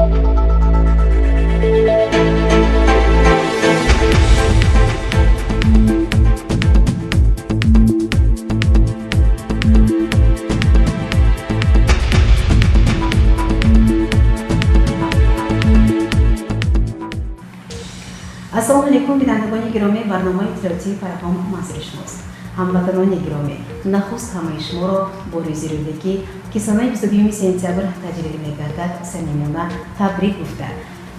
ассалому алайкум бинандагони гиромӣ, барномаи иттилоотии пайғом манзили шумост. ҳамватанони гиромӣ, нахуст ҳамаи шуморо бо рӯзи рӯдагӣ ки санаи 22 сентябр таҷлил мегардад самимона табрик гуфта.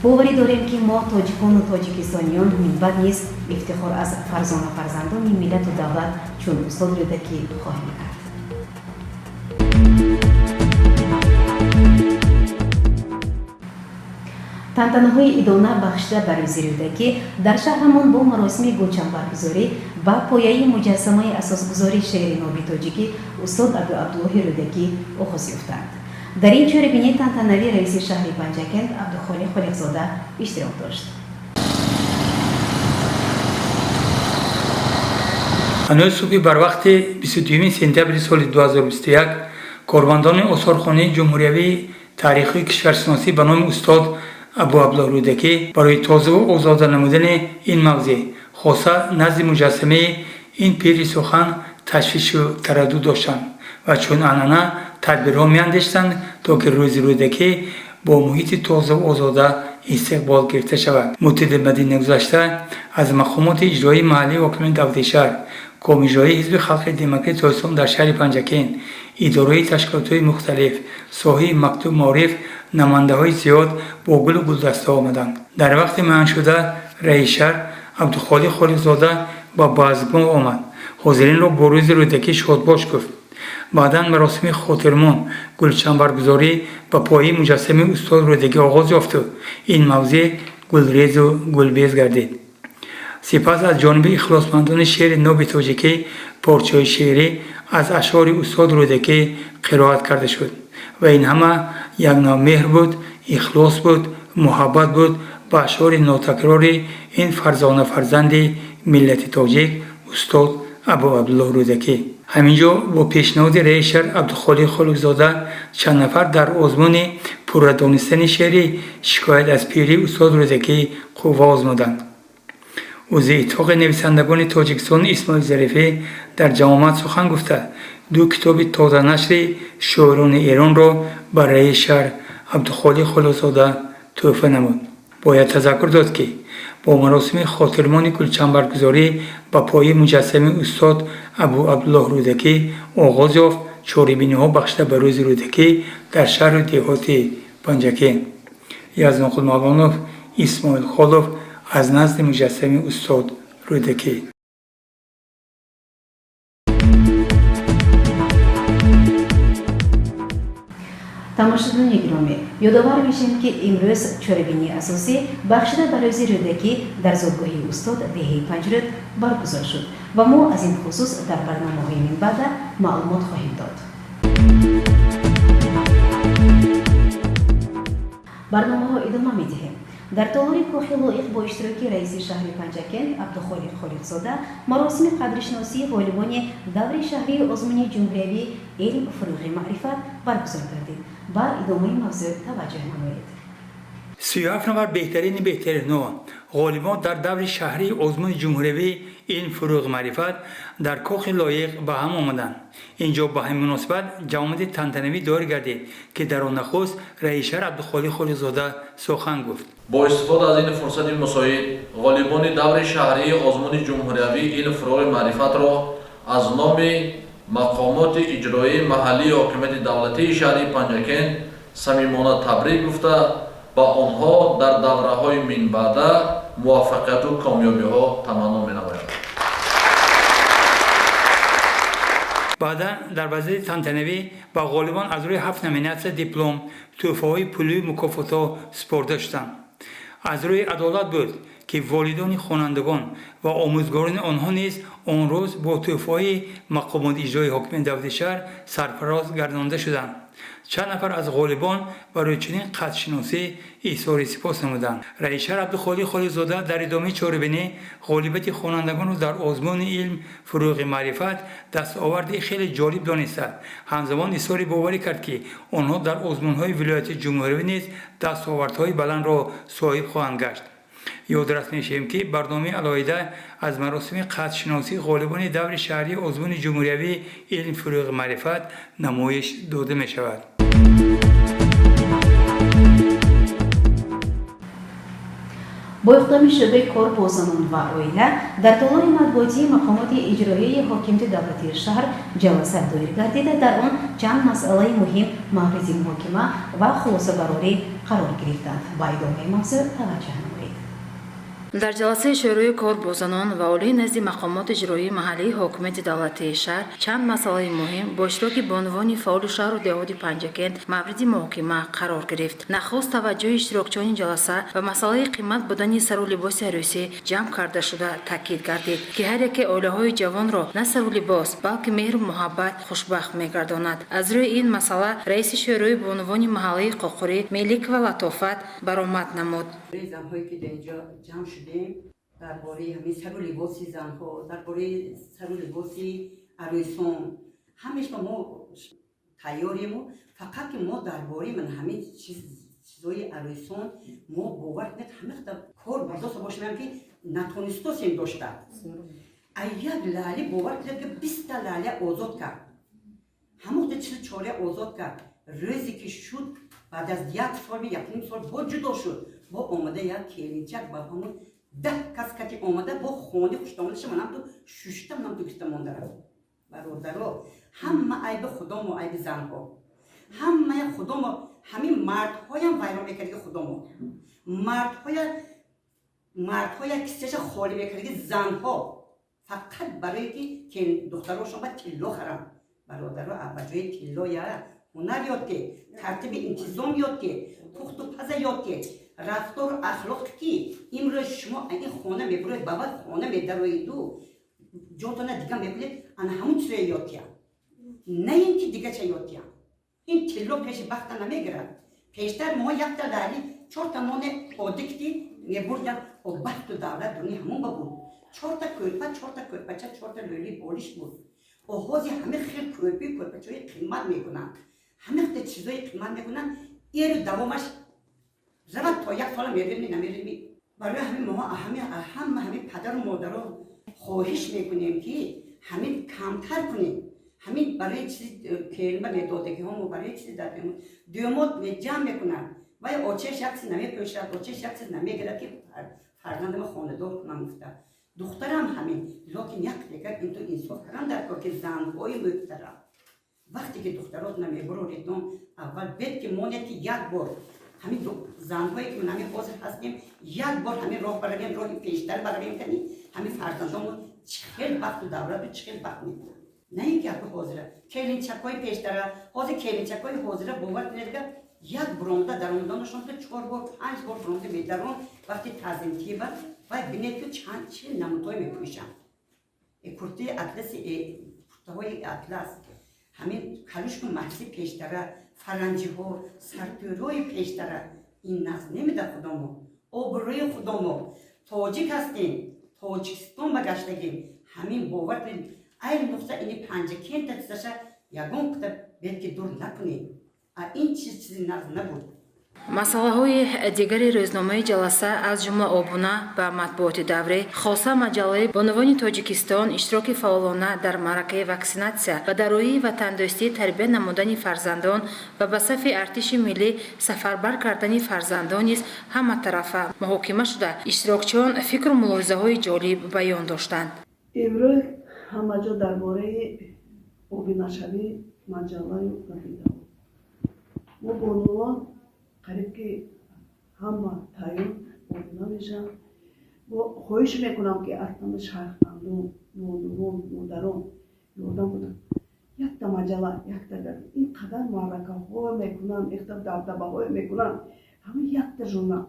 боварӣ дорем ки мо тоҷикону тоҷикистониён минбаъд низ ифтихор аз фарзону фарзандони миллату давлат чун устод рӯдакӣ хоҳем кард. тантанаҳои идона бахшида ба рӯзи рӯдагӣ дар шаҳрамон бо маросими гулчанбаргузорӣ ба пояи муҷассамаи асосгузори шеъри нови тоҷикӣ устод абдуллоҳи рӯдагӣ оғоз ёфтанд. дар ин чорабинии тантанавӣ раиси шаҳри Панҷакент Абдухолиқ Холиқзода иштирок дошт. ҳанӯз субҳи барвақти 22 сентябри соли 2021 корбандони осорхонаи ҷумҳуриявии таърихии кишваршиносӣ ба номи устод абу Абдуллоҳ Рӯдакӣ барои тозаву озода намудани ин мавзеъ хоса назди муҷассамаи ин пири сухан ташвишу тараддуд доштанд ва чун анъана тадбирҳо меандештанд то ки рӯзи рӯдакӣ бо муҳити тозаву озода истиқбол гирифта шавад. муддати мадини гузашта аз мақомоти иҷроии маҳаллии ҳокимияти давлати шаҳр, комиҷроии ҳизби халқи демократияи Тоҷикистон дар шаҳри Панҷакент, идораи ташкилотҳои мухталиф, соҳаи мактуб маориф намояндаҳои зиёд бо гулу гулдаста омаданд. дар вақти муайяншуда раиси шаҳр Абдухолиқ Холиқзода ба баъзгоҳ омад. ҳозиринро бо рӯзи рӯдакӣ шодбош гуфт. баъдан маросими хотирмон гулчанбаргузорӣ ба пояи муҷассамаи устод рӯдагӣ оғоз ёфту ин мавзеъ гулрезу гулбез гардид. сипас аз ҷониби ихлосмандони шеъри нови тоҷикӣ порчаҳои шеърӣ аз ашъори устод рӯдакӣ қироат карда шуд ва ин ҳама як навъ меҳр буд, ихлос буд, муҳаббат буд ба ашъори нотакрори ин фарзона фарзанди миллати тоҷик устод абу Абдуллоҳ Рӯдакӣ. ҳамин ҷо бо пешниҳоди раиси шаҳр Абдухолиқ Холиқзода чанд нафар дар озмуни пурра донистани шеърӣ шикоят аз пирии устод Рӯдакӣ қувва озмуданд. ӯзи иттифоқи нависандагони Тоҷикистон Исмоил Зарифӣ дар ҷамомат сухан гуфта, ду китоби тозанашри шоирони Эронро ба раиси шаҳр Абдухолиқ Холиқзода тӯҳфа намуд. бояд тазаккур дод ки бо маросими хотирмони гулчанбаргузорӣ ба пояи муҷассамаи устод абу Абдуллоҳ Рӯдакӣ оғоз ёфт чорабиниҳо бахшида ба рӯзи рӯдакӣ дар шаҳру деҳоти Панҷакент. Язнуқул Мавлонов, Исмоил Холов аз назди муҷассамаи устод Рӯдакӣ. тамошобинони гиромӣ, ёдовар мешавем ки имрӯз чорабинии асосӣ бахшида ба рӯзи рӯдакӣ дар зодгоҳи устод деҳаи Панҷрӯд баргузор шуд ва мо аз ин хусус дар барномаҳои минбаъда маълумот хоҳем дод. барномаҳо идома медиҳем. дар толори кӯҳи лоиқ бо иштироки раиси шаҳри Панҷакент Абдухолиқ Холиқзода маросими қадришиносии ғолибони даври шаҳрии озмуни ҷумҳуриявӣ илм, фурӯғи маърифат баргузор гардид. ба идомаи мавзӯъ таваҷҷӯҳ намоед. 37 нафар беҳтарини беҳтарино ғолибон дар даври шаҳрии озмуни ҷумҳуриявӣ илм, фурӯғи маърифат дар кӯҳи лоиқ ба ҳам омаданд. инҷо ба ҳамин муносибат ҷавомати тантанавӣ дор гардид ки дар он нахуст раиси шаҳр Абдухолиқ Холиқзода сухан гуфт. бо истифода аз ин фурсати мусоид ғолибони даври шаҳрии озмуни ҷумҳуриявӣ илм, фурӯғи маърифатро аз номи мақомоти иҷроии маҳаллии ҳокимияти давлатии шаҳри Панҷакент самимона табрик гуфта ба онҳо дар давраҳои минбаъда муваффақияту комёбиҳо таманно менамоям. баъдан дар вазири тантанавӣ ба ғолибон аз рӯи 7 номинатсия диплом, тӯҳфаҳои пулию мукофотҳо спорда шуданд. аз рӯи адолат буд ки волидони хонандагон ва омӯзгорони онҳо низ он рӯз бо тӯҳфаҳои мақомоти иҷроии ҳокимияти давлати шаҳр сарфароз гардонда шуданд. чанд нафар аз ғолибон барои чунин қадршиносӣ изҳори сипос намуданд. Раишар Абдухолиқ Холизода дар идомаи чорабинӣ ғолибати хонандагонро дар озмуни илм, фурӯғи маърифат дастоварди хеле ҷолиб донистад. ҳамзамон изҳори боварӣ кард, ки онҳо дар озмунҳои вилояти ҷумҳуривӣ низ дастовардҳои баландро соҳиб хоҳанд гашт. ёдрас мешавем, ки барномаи алоҳида аз маросими қадршиносии ғолибони даври шаҳрии озмуни ҷумҳуриявии илм, фурӯғи маърифат намоиш дода мешавад. با اقدام شعبه کار با زنان و oila در طلای مطبوعاتی مقامات اجرایی حاکمیت دولتی شهر جلسه دایر گردیده. در آن چند مسئله مهم مورد محاکمه و خلاصه برآوری قرار گرفتند. با ادامه موضوع توجه نمایید. дар ҷаласаи шӯрои кор бо занон ва олии назди мақомоти иҷроии маҳаллии ҳокимияти давлатии шаҳр чанд масъалаи муҳим бо иштироки бонувони фаъоли шаҳру деҳоти Панҷакент мавриди муҳокима қарор гирифт. Нахуст таваҷҷӯҳи иштирокчиёни ҷаласа ба масъалаи қимат будани сару либоси арӯсӣ ҷамъ карда шуда таъкид гардид, ки ҳар яке оилаҳои ҷавонро на сару либос, балки меҳру муҳаббат хушбахт мегардонад. Аз рӯи ин масъала раиси шӯрои бонувони маҳаллии Қоқурӣ Мелик ва Латофат баромад намуд. درباره همین سر و لباسی زنها، درباره سر و لباسی عروسان همش ما تیاریم. فقط ما درباره من همین چیزای عروسان ما باور کنید همه کار برداشت باشیم که نتونستیم داشته. یک لاله باور کنید که 20 لاله آزاد کرد. همون چیز چاره آزاد کرد. روزی که شد بعد از 1 سال و 1.5 سال با جدا شد. با آمده یک کلینچک با همون 10 کس که آمده با خانه خوشتامدش منم تو ششتم نم تو کشتم ماندارم. برادرها همه عیب خدا ما عیب زنها. همه خدا ما همین مردهای هم ویران میکرده خدا ما. مردهای کسیش خالی میکرده زنها. فقط برای که دختراشون باید تلو خرم. برادرها ابجای تلو یا هنر یاد که ترتیب انتظام یاد که پخت و پز یاد که رفتار اخلاق کی امروز شما این خانه میبرید بابا خانه میدروید و جاتون دیگه میبرید آن همون چیز یاد کیا نه اینکه دیگه چه یاد کیا این تلو پیش وقت نمیگیرد. پیشتر ما یک تا داری 4 تا نان پادکتی میبردن و وقت و دولت دنیا همون بود. 4 تا کلپه 4 تا کلپچه 4 تا لولی بالیش بود. و حاضی همه خیلی کلپچه‌های قیمت میکنن. همه چیزای قیمت میکنن. این دوامش زمان تا 1 سال میریم نمیریم. برای همین ما همین پدر و مادرها خواهش میکنیم که همین کمتر کنیم. همین برای چیز کلمه میداده که هم برای چیز دادیم. دیومات جمع میکنن. و آچه شخصی نمیپوشد، آچه شخصی نمیگیرد که فرزند ما خانه‌دار کنم گفته. دخترم همین. لکن یک دیگر این تو انصاف کردن در کار که زنهای محترم وقتی که دخترات نمیبرید اول بد که مونیت یک بار همین زنهایی که همین حاضر هستیم یک بار همین راه بریم راه پیشتر بریم کنیم همین فرزندامون چخیل وقت و دولت و چخیل وقت میکنن. نه اینکه حاضره کلینچکای پیشتره حاضر کلینچکای حاضره باور کنید که یک برونده در اونجانشون که 4 بار 5 بار برونده میدارن وقتی تزیینتی بعد و ببینید که چند چه نمودهای میپوشن. کرته اطلس کرته‌های اطلس همین کلوش که محسی پیشتره فرنجی ها سرتوروی پیشتره این ناز نمیده خدا ما آبروی خدا ما تاجیک هستیم تاجیکستان بگشتگیم همین باور کنید این نقطه این پنجکین تدستشه یگان قطب باید که دور نکنیم این چیزی ناز نبود. масъалаҳои дигари рӯзномаи ҷаласа аз ҷумла обуна ба матбуоти даврӣ хоса маҷаллаи бонувони Тоҷикистон иштироки фаъолона дар маъракаи ваксинатсия ба дароии ватандӯстӣ тарбия намудани фарзандон ва ба сафи артиши миллӣ сафарбар кардани фарзандон низ ҳаматарафа муҳокима шуда иштирокчиён фикру мулоҳизаҳои ҷолиб баён доштанд. имрӯз ҳама ҷо дар бораи обинашавӣ маҷаллаи гапида мо бонувон قریب که همه تایون بودن میشن و خواهش میکنم که اصلا شهروندان مادران یادم بودن یک تا مجله یک تا گفت این قدر معرکه ها میکنن یک تا دبدبه های میکنن همه یک تا ژورنال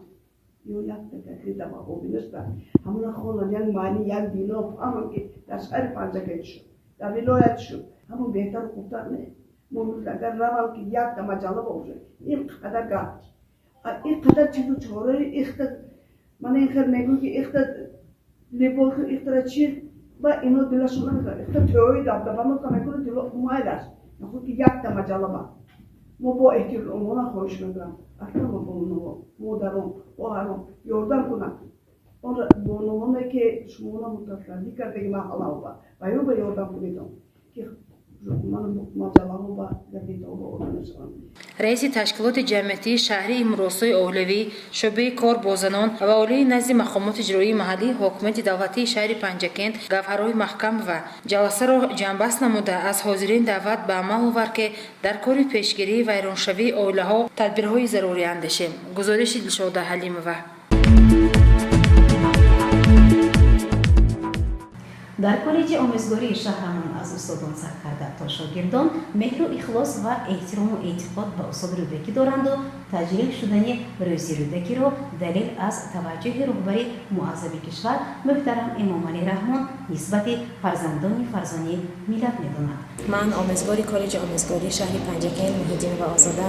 یا یک تا کسی دبه ها بینشتن همون خوانن یک معنی یک دینا همون که در شهر پنجکت شد در ولایت شد همون بهتر خوبتر نه ممکن اگر روم که یک تا مجله باشه اینقدر گفت اینقدر چیزو چاره ایخت من این خیلی میگم که ایخت لباس ایخت چی و اینو دلشون نمیکنه ایخت توی دبدبه میکنه دل اومدش نخود که یک تا مجله ما با احترام خواهش میکنم اصلا ما با مادرم خواهرم یاردم کنم اون با عنوانه که شما متصدی کرده که من حالا و یاردم کنیدم که رئیس تشکیلات جمعیتی شهری امروزهای اولوی شعبه کار با زنان و اولی نزد مقامات اجرایی محلی حکومت دولتی شهر پنجکند گوهرهای محکم و جلسه را جنبست نموده از حاضرین دعوت به عمل آورد که در کار پیشگیری و ویرانشوی عائله‌ها تدبیرهای ضروری اندیشیم. گزارش دلشاد حلیمова. در کالج آموزگاری شهرمان از استادان سرکرده تا شاگردان مهر و اخلاص و احترام و اعتقاد به استاد رودکی دارند و تجلیل شدن روزی رودکی را دلیل از توجه رهبری معظم کشور محترم امام علی رحمان نسبت فرزندان فرزانه ملت می‌دانند. من آموزگار کالج آموزگاری شهر پنجکند محیدین و آزاده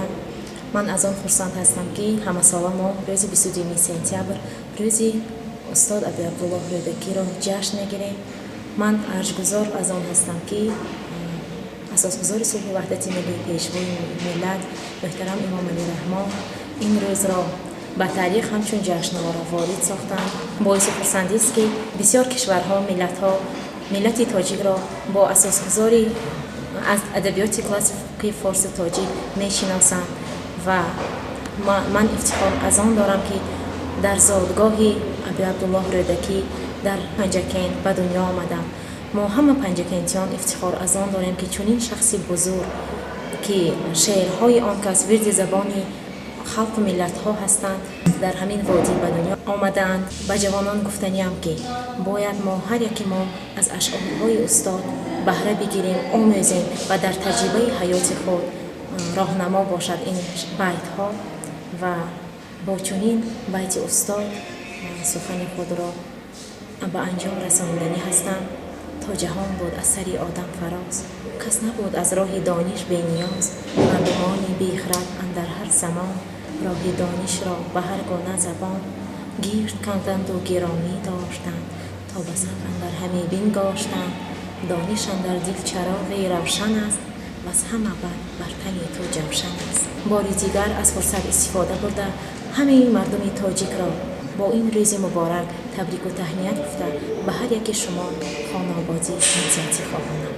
من از آن خرسند هستم که همه سال ما روز 22 سپتامبر روزی استاد ابی عبدالله رودکی را جشن می‌گیریم. من ارجگزار از آن هستم که اساسگزار صلح وحدت ملی پیشوای ملت محترم امام علی رحمان این روز را به تاریخ همچون جشنواره وارد ساختند. باعث خرسندی است که بسیار کشورها ملت تاجیک را با اساسگزاری از ادبیات کلاسیک فارس تاجیک میشناسند و من افتخار از آن دارم که در زادگاه ابی عبدالله رودکی در پنجکند به دنیا آمدم. ما همه پنجکندیان افتخار از آن داریم که چنین شخصی بزرگ که شعرهای آن که از ورد زبانی خلق و ملت ها هستند در همین وادی به دنیا آمدند. به جوانان گفتنیم که باید ما هر یکی ما از اشعارهای استاد بهره بگیریم، آموزیم و در تجربه حیات خود راهنما باشد این بیت ها و با چنین بیت استاد سخن خود را به انجام رساندنی هستند. تا جهان بود از سری آدم فراز، کس نبود از راه دانش بی نیاز. مردمانی بی خرد اندر هر زمان، راه دانش را به هر گونه زبان گیرد کردند و گرامی داشتند. تا به سر اندر همه بنگاشتند، دانش اندر دل چراغی روشن است و از همه بر تن تو جوشن است. باری دیگر از فرصت استفاده برده همه مردم تاجیک را با این روز مبارک تبریک و تهنیت گفته به هر یک شما خانوادگی مزیتی خواهانم.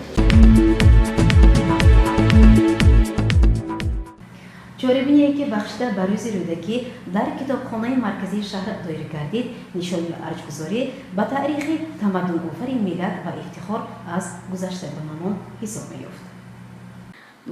چاره‌بینی که بخشیده به روز رودکی در کتابخانه مرکزی شهر دایر گردید نشان ارجگزاری به تاریخ تمدن آفرین ملت و افتخار از گذشتگانمان حساب می‌یافت.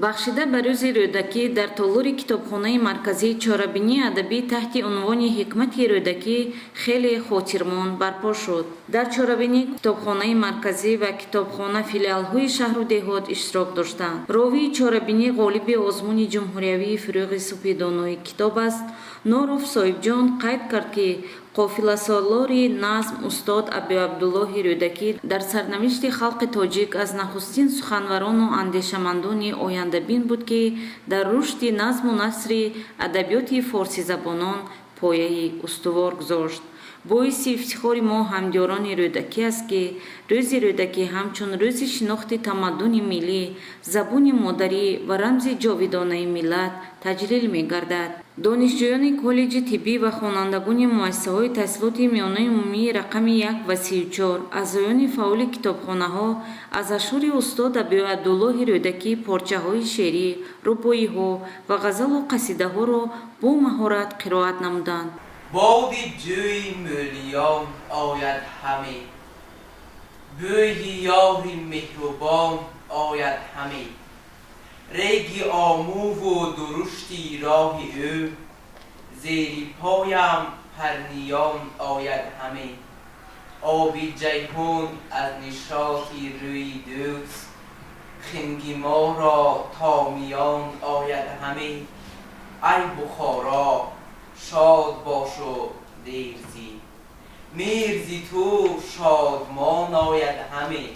بخشیده به روز رودکی در تالار کتابخانه مرکزی چاره‌بینی ادبی تحت عنوان حکمت رودکی خیلی خاطرمون برپا شد. در چاره‌بینی کتابخانه مرکزی و کتابخانه فیلیال‌های شهر و دهات اشتراک داشتند. راوی چاره‌بینی غالب آزمون جمهوریوی فروغ سپیدانوی کتاب است. نوروف صاحبجان قید کرد که قافله سالاری نظم استاد ابی عبدالله رودکی در سرنوشت خلق تاجیک از نخستین سخنوران و اندیشمندان آینده‌بین بود که در رشد نظم و نثر ادبیات فارسی زبانان پایه استوار گذاشت. باعث افتخار ما همدیاران رودکی است که روز رودکی همچون روز شناخت تمدن ملی، زبان مادری و رمز جاودانه ملت تجلیل می گردد. دانشجویان کالج طبی و خوانندگان مؤسسه‌های تحصیلات میانه عمومی رقم 1 و 34 اعضایان فعال کتابخانه‌ها از اشعار استاد ابی عبدالله رودکی پارچه‌های شعری، رباعی‌ها و غزل و قصیده‌ها را با مهارت قرائت نمودند. بادی جوی مولیان آید همی، بوی یاری مهربان آید همی. ریگی آمو و درشتی راه او، زیری پایم پرنیان آید همی. آبی جیهون از نشاطی روی دوست، خنگی ما را تا میان آید همی. ای بخارا شاد باش و دیرزی، میرزی تو شادمان آید همی.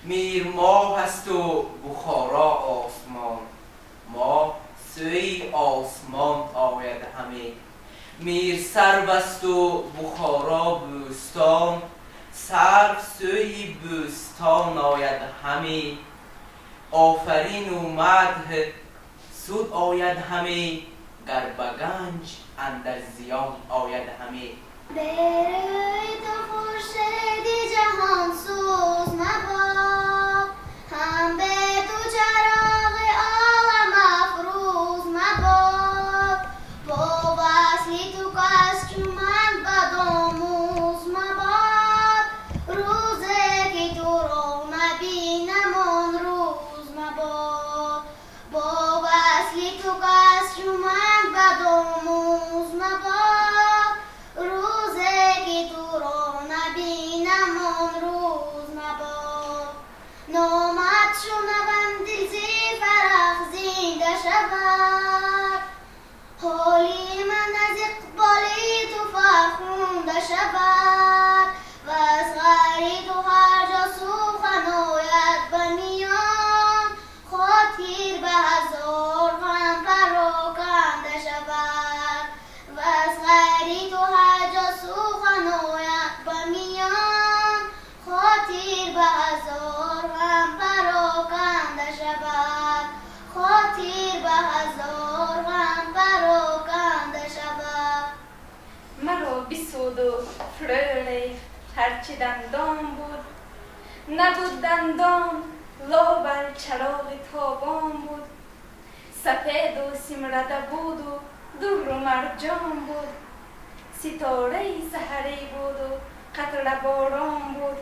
میر ماه است و بخارا آسمان، ماه سوی آسمان آید همه. میر سرو است و بخارا بوستان، سرو سوی بوستان آید همه. آفرین و مدح سود آید همه، گر به گنج اندر زیان آید همه. بروی تو خورشید جهان سوز مباد، هم به تو چراغ عالم افروز مباد. با وصلی تو کس چو من بدآموز مباد، روزی که تو را نبینم آن روز مباد. با وصلی تو کس چو من بدآموز مباد، روزی که تو را نبینم آن روز مباد. نامت شنوم دل ز فرح زنده شود، حالی من از اقبال تو فرخنده شود. و از غیر تو هر جا سخن آید به میان، خاطر به هزار غم پراکنده شود. و از غیر تو هر جا سخن آید به میان، خاطر به هزار غم پراکنده شود. خاطر به هزار غم پراکنده شود. مرا بسود و فرöligt هرچه دندان بود، نبود دندان لابر چراغ تابان بود. سپید و سیمرده بود و در و مرجان بود، ستاره سحری بود و قطره باران بود.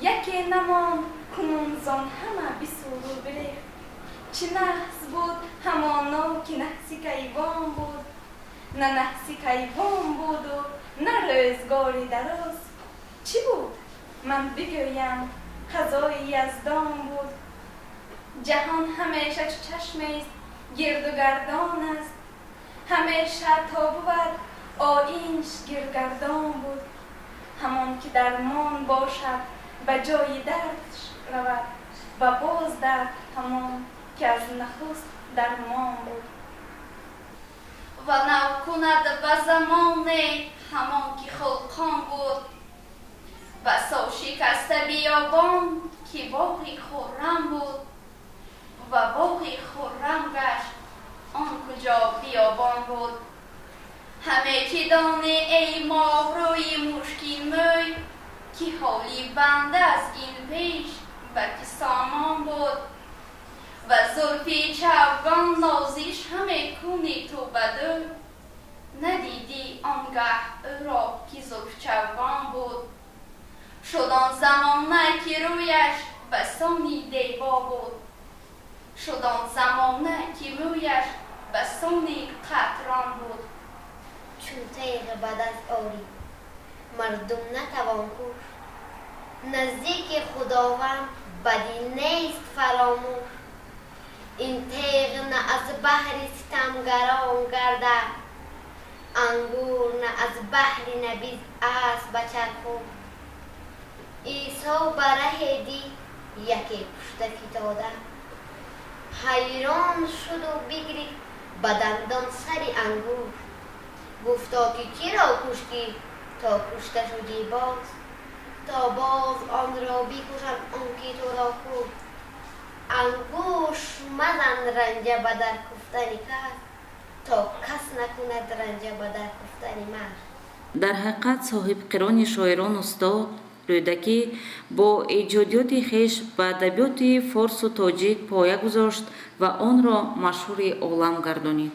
یکی نمان کنون زان همه بسود و بریخت، چه نحس بود همانا که نحسی کیوان بود. نه نحسی کیوان بود و نه روزگاری دراز، چی بود من بگویم قضای یزدان بود. جهان همیشه چشم است گرد و گردان است، همیشه تا بود آیینش گرگردان بود. همان که درمان باشد به جای دردش رود، و باز درد همان که از نخست درمان بود. و نو کند به زمان همان که خلقان بود، بسا شکسته بیابان که باغی خرم بود. و باغی خرم گشت آن کجا بیابان بود. همه که دانه ای ماه روی مشکین موی، که حالی بنده از این پیش به که سامان بود. و زلفی چوگان نازیش همه کنی تو بدو، ندیدی آنگه او را که زلف چوگان بود. شد آن زمانه که رویش بسانی دیبا بود، شد آن زمانه که رویش بسانی قطران بود. چون تیغ بد از آری مردم نتوان کش، نزدیک خداوند بدی نیست فراموش. این تیغ نه از بحر ستمگران گردد، انگور نه از بحر نبیذ است به چرخون. عیسی بره دی یکی پشت فتاده، حیران شد و بگرفت به دندان سر انگور. گفتا که کی را کشتی تا کشته شدی باز، تا باز آن را بکشم آنکه تو را کشت. انگوش مزن رنجه به در کفتن کس، تا کس نکند رنجه به در کفتن مرد. در حقیقت صاحب قران شاعران استاد رودکی با ایجادیات خویش به ادبیات فارس و تاجیک پایه گذاشت و آن را مشهور عالم گردانید.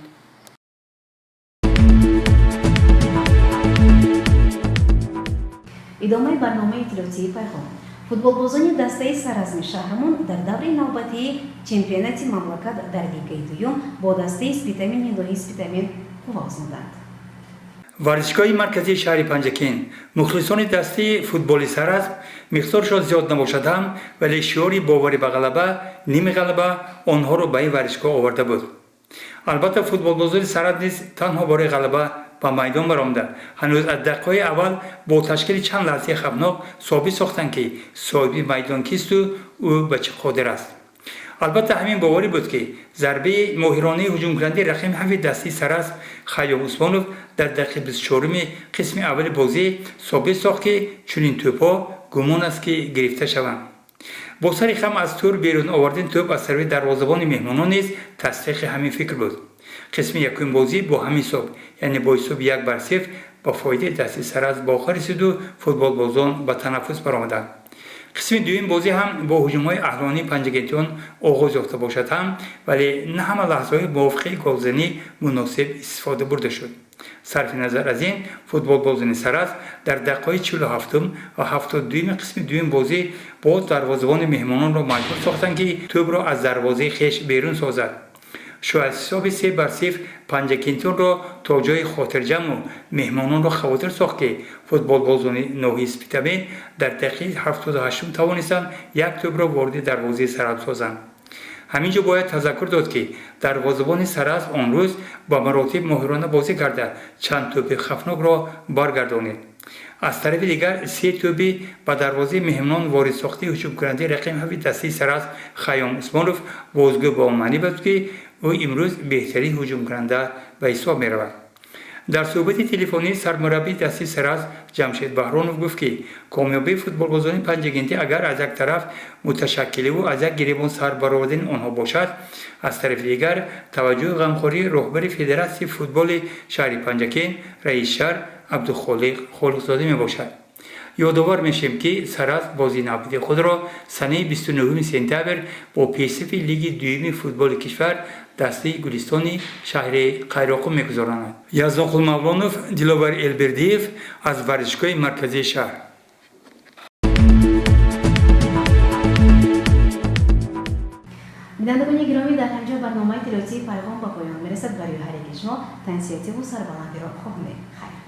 ادامه برنامه تلویزیونی پیغام. فوتبالبازان دسته سرازمی شهرمان در دوره نوبتی چمپیونات مملکت در لیگ دوم با دسته سپیتامین نیلوی سپیتامین آغاز نمودند. ورزشگاه مرکزی شهر پنجکین مخلصان دسته فوتبال سراسر مقدارشان زیاد نباشد هم، ولی شعار باوری به غلبه نیم غلبه آنها را به این ورزشگاه آورده بود. البته فوتبالبازان سراسر نیز تنها برای غلبه ба майдон баромда ҳанӯз аз дақиқаҳои аввал бо ташкили чанд лаҳзаи хавфнок собит сохтанд ки соҳиби майдон кисту ӯ ба чӣ қодир аст. албатта ҳамин боварӣ буд ки зарбаи моҳиронаи ҳуҷумкунандаи рақими ҳафи дастаи Сараз Хайём Усмонов дар дақиқаи 24-уми қисми аввали бозӣ собит сохт ки чунин тӯбҳо гумон аст ки гирифта шаванд. бо сари хам аз тур берун овардани тӯб аз тарафи дарвозабони меҳмонон низ тасдиқи ҳамин фикр буд. қисми якум бозӣ бо ҳамин ҳисоб яъне бо ҳисоби 1-0 ба фоидаи дастаи Сараз ба охир расиду футболбозон ба танаффус баромаданд. қисми дуюм бозӣ ҳам бо ҳуҷумҳои аҳлонии панҷагентиён оғоз ёфта бошад ҳам, вале на ҳама лаҳзаҳои мувофиқи голзанӣ муносиб истифода бурда шуд. сарфи назар аз ин футболбозони Сараз дар дақиқаҳои 47 ва 72 қисми дуюм бозӣ бо дарвозабони меҳмононро маҷбур сохтанд ки тӯбро аз дарвозаи хеш берун созад. шу аз ҳисоби 3-0 панҷакентиёнро то ҷои хотирҷаму меҳмононро хавотир сохт ки футболбозони ноҳии Спитамин дар дақиқаи 78 тавонистанд як тӯбро ворди дарвозаи Сараз созанд. ҳамин ҷо бояд тазаккур дод ки дарвозабони Сараз он рӯз ба маротиб моҳирона бозӣ карда чанд тӯби хавфнокро баргардонид. аз тарафи дигар 3 тӯби ба дарвозаи меҳмонон воридсохтии ҳуҷумкунандаи рақими ҳафи дастаи Сараз Хайём Усмонов бозгӯ ба он маънӣ буд ки ӯ имрӯз беҳтарин ҳуҷумкунанда ба ҳисоб меравад. дар суҳбати телефонӣ сармураббии дастаи Сараз Ҷамшед Баҳронов гуфт ки комёбии футболбозони панҷагентӣ агар аз як тараф муташаккиливу аз як гиребон сар баровардани онҳо бошад, аз тарафи дигар таваҷҷӯҳи ғамхории роҳбари Федератсияи футболи шаҳри Панҷакен раис шаҳр Абдухолиқ Холиқзода мебошад. ёдовар мешавем ки Сараз бозии навбади худро санаи 29 сентябр бо песифи лиги дуюми футболи кишвар дастаи Гулистони шаҳри Қайроқум мегузаронад. Яздонқул Мавлонов, Диловар Элбердиев аз варзишгоҳи марказии шаҳр. бинандагони гиромӣ, дар ҳамҷо барномаи телевизии пайғом ба поён мерасад. барои ҳар яки шумо тансиятиву сарбаландиро хоҳонем. хайр.